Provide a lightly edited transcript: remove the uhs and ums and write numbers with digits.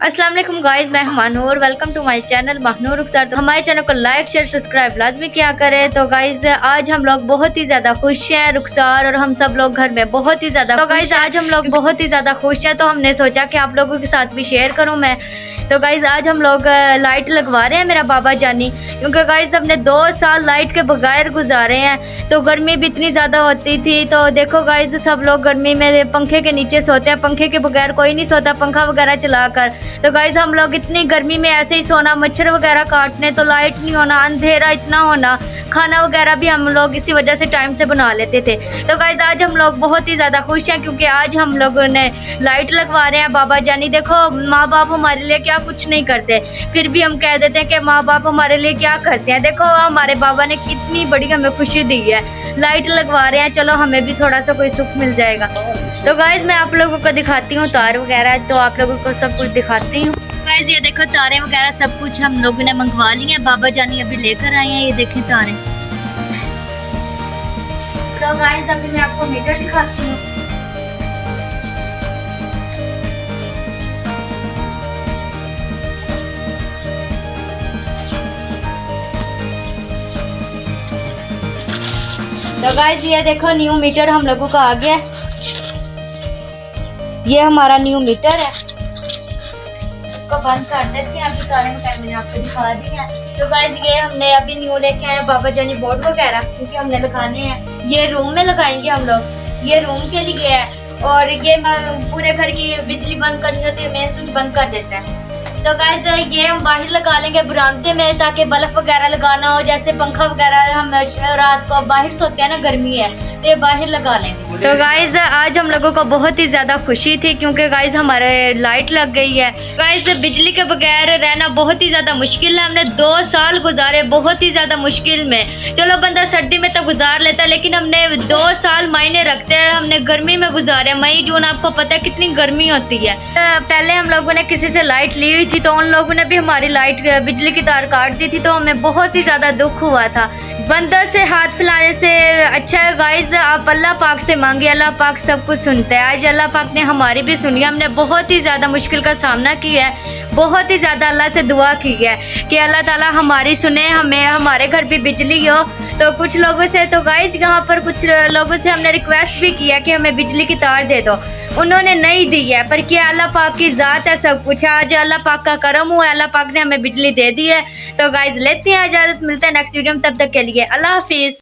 अस्सलाम वालेकुम गाइस, मैं Mahanoor. Welcome to my channel Mahanoor Rukhsar. तो हमारे चैनल को लाइक शेयर सब्सक्राइब लाजमी क्या करें। तो गाइस आज हम लोग बहुत ही ज़्यादा खुश हैं, रुखसार और हम सब लोग घर में बहुत ही ज़्यादा। तो गाइस आज हम लोग बहुत ही ज़्यादा खुश हैं, तो हमने सोचा कि आप लोगों के साथ भी शेयर करूँ मैं। तो गाइस आज हम लोग लाइट लगवा रहे हैं मेरा बाबा जानी, क्योंकि गाइस हमने 2 साल लाइट के बगैर गुजारे हैं। तो गर्मी भी इतनी ज़्यादा होती थी। तो देखो गाइस सब लोग गर्मी में पंखे के नीचे सोते हैं, पंखे के बगैर कोई नहीं सोता पंखा वगैरह चलाकर। तो गाइस हम लोग इतनी गर्मी में ऐसे ही सोना, मच्छर वगैरह काटने, तो लाइट नहीं होना, अंधेरा इतना होना, खाना वगैरह भी हम लोग इसी वजह से टाइम से बना लेते थे। तो गाइस आज हम लोग बहुत ही ज़्यादा खुश हैं, क्योंकि आज हम लोगों ने लाइट लगवा रहे हैं बाबा जानी। देखो माँ बाप हमारे लिए क्या कुछ नहीं करते, फिर भी हम कह देते हैं कि माँ बाप हमारे लिए क्या करते हैं। देखो हमारे बाबा ने कितनी बड़ी हमें खुशी दी है, लाइट लगवा रहे हैं, चलो हमें भी थोड़ा सा कोई सुख मिल जाएगा। तो गाइस मैं आप लोगों को दिखाती हूँ तार वगैरह, तो आप लोगों को सब कुछ दिखाती हूँ। गाइस ये देखो तारे वगैरह सब कुछ हम लोगों ने मंगवा ली है, बाबा जानी अभी लेकर आए हैं। ये देखें तारे। तो गाइस अभी मैं आपको मीटर दिखाती हूँ। तो गाइस ये देखो न्यू मीटर हम लोगों का आ गया। ये हमारा न्यू मीटर है, इसको बंद कर देते हैं। अभी तारे वगैरह मैंने आपको दिखा दी है। तो गाइस ये हमने अभी न्यू लेके आए बाबा जानी बोर्ड वगैरह, क्योंकि हमने लगाने हैं। ये रूम में लगाएंगे हम लोग, ये रूम के लिए है। और ये पूरे घर की बिजली बंद करनी होती है, मेन स्विच बंद कर देते हैं। तो गाइस ये हम बाहर लगा लेंगे बरामदे में, ताकि बल्ब वगैरह लगाना हो, जैसे पंखा वगैरह हम रात को बाहर सोते हैं ना, गर्मी है तो ये बाहर लगा लेंगे। तो गाइस आज हम लोगों को बहुत ही ज़्यादा खुशी थी, क्योंकि गाइस हमारे लाइट लग गई है। गाइस बिजली के बगैर रहना बहुत ही ज़्यादा मुश्किल है। हमने 2 साल गुजारे बहुत ही ज़्यादा मुश्किल में। चलो बंदा सर्दी में तो गुजार लेता है, लेकिन हमने 2 साल मायने रखते हैं, हमने गर्मी में गुजारे। मई जून आपको पता है कितनी गर्मी होती है। पहले हम लोगों ने किसी से लाइट ली हुई थी, तो उन लोगों ने भी हमारी लाइट बिजली की तार काट दी थी, तो हमें बहुत ही ज़्यादा दुख हुआ था। बंदर से हाथ फैलाने से अच्छा है गाइस आप अल्लाह पाक से मांगे, अल्लाह पाक सब कुछ सुनता है। आज अल्लाह पाक ने हमारी भी सुनी। हमने बहुत ही ज़्यादा मुश्किल का सामना किया है, बहुत ही ज़्यादा अल्लाह से दुआ की है कि अल्लाह ताला हमारी सुने, हमें हमारे घर भी बिजली हो। तो कुछ लोगों से, तो गाइस यहाँ पर कुछ लोगों से हमने रिक्वेस्ट भी किया कि हमें बिजली की तार दे दो, उन्होंने नहीं दी है। पर क्या अल्लाह पाक की ज़ात है, सब कुछ आज अल्लाह पाक का करम हुआ, अल्लाह पाक ने हमें बिजली दे दी है। तो गाइस लेते हैं इजाज़त, मिलते हैं नेक्स्ट वीडियो में, तब तक के लिए अल्लाह हाफिज़।